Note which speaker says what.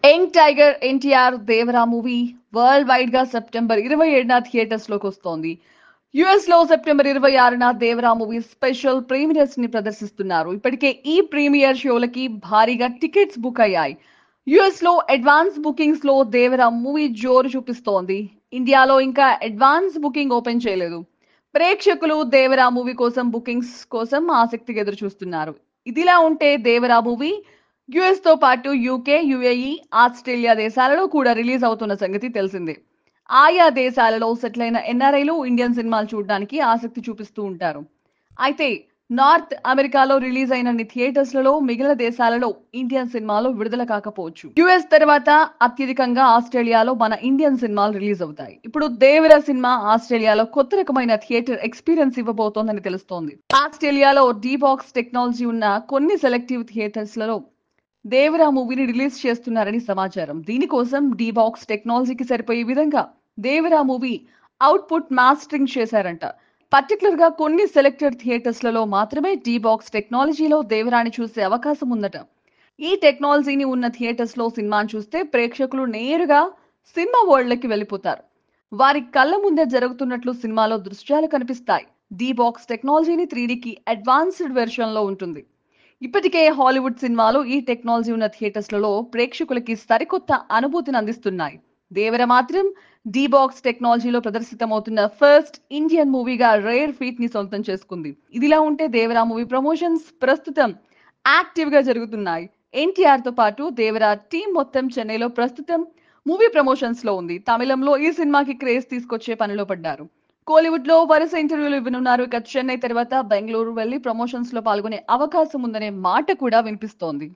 Speaker 1: Young tiger NTR Devara movie world wide గా September 27న theatres లోకి వస్తోంది. యుఎస్ లో సెప్టెంబర్ 26న దేవరా మూవీ స్పెషల్ ప్రీమియర్స్ ని ప్రదర్శిస్తున్నారు. ఇప్పటికే ఈ ప్రీమియర్ షోలకి భారీగా టికెట్స్ బుక్ అయ్యాయి. యుఎస్ లో అడ్వాన్స్ బుకింగ్స్ లో దేవరా మూవీ జోరు చూపిస్తోంది. ఇండియాలో ఇంకా అడ్వాన్స్ బుకింగ్ ఓపెన్ చేయలేదు. ప్రేక్షకులు దేవరా మూవీ కోసం బుకింగ్స్ కోసం ఆసక్తిగా ఎదురు చూస్తున్నారు. ఇదిలా ఉంటే దేవరా మూవీ యుఎస్ తో పాటు యూకే, యుఏఈ, ఆస్ట్రేలియా దేశాలలో కూడా రిలీజ్ అవుతున్న సంగతి తెలిసిందే. ఆయా దేశాలలో సెటిల్ అయిన ఎన్ఆర్ఐలు ఇండియన్ సినిమాలు చూడడానికి ఆసక్తి చూపిస్తూ ఉంటారు. అయితే నార్త్ అమెరికాలో రిలీజ్ అయినన్ని థియేటర్స్లలో మిగిలిన దేశాలలో ఇండియన్ సినిమాలు విడుదల కాకపోవచ్చు. యుఎస్ తర్వాత అత్యధికంగా ఆస్ట్రేలియాలో మన ఇండియన్ సినిమాలు రిలీజ్ అవుతాయి. ఇప్పుడు దేవర సినిమా ఆస్ట్రేలియాలో కొత్త రకమైన థియేటర్ ఎక్స్పీరియన్స్ ఇవ్వబోతోందని తెలుస్తోంది. ఆస్ట్రేలియాలో డీ బాక్స్ టెక్నాలజీ ఉన్న కొన్ని సెలెక్టివ్ థియేటర్స్లలో దేవరా మూవీని రిలీజ్ చేస్తున్నారని సమాచారం. దీనికోసం డీ బాక్స్ టెక్నాలజీకి సరిపోయే విధంగా దేవరా మూవీ అవుట్పుట్ మాస్టరింగ్ చేశారంట. పర్టికులర్ గా కొన్ని సెలెక్టెడ్ థియేటర్స్లలో మాత్రమే డీ బాక్స్ టెక్నాలజీలో దేవరాని చూసే అవకాశం ఉందట. ఈ టెక్నాలజీని ఉన్న థియేటర్స్ లో సినిమాను చూస్తే ప్రేక్షకులు నేరుగా సినిమా వరల్డ్ కి వెళ్ళిపోతారు. వారి కళ్ళ ముందే జరుగుతున్నట్లు సినిమాలో దృశ్యాలు కనిపిస్తాయి. డీ బాక్స్ టెక్నాలజీని 3Dకి అడ్వాన్స్డ్ వెర్షన్ లో ఉంటుంది. ఇప్పటికే హాలీవుడ్ సినిమాలు ఈ టెక్నాలజీ ఉన్న థియేటర్స్లలో ప్రేక్షకులకి సరికొత్త అనుభూతిని అందిస్తున్నాయి. దేవర మాత్రం డీ బాక్స్ టెక్నాలజీలో ప్రదర్శితమవుతున్న ఫస్ట్ ఇండియన్ మూవీగా రేర్ ఫీట్ ని సొంతం చేసుకుంది. ఇదిలా ఉంటే దేవరా మూవీ ప్రమోషన్స్ ప్రస్తుతం యాక్టివ్ గా జరుగుతున్నాయి. ఎన్టీఆర్ తో పాటు దేవరా టీం మొత్తం చెన్నైలో ప్రస్తుతం మూవీ ప్రమోషన్స్ లో ఉంది. తమిళంలో ఈ సినిమాకి క్రేజ్ తీసుకొచ్చే పనిలో పడ్డారు. కోలీవుడ్ లో వరుస ఇంటర్వ్యూలు ఇవ్వనున్నారు. ఇక చెన్నై తర్వాత బెంగళూరు వెళ్లి ప్రమోషన్స్ లో పాల్గొనే అవకాశం ఉందనే మాట కూడా వినిపిస్తోంది.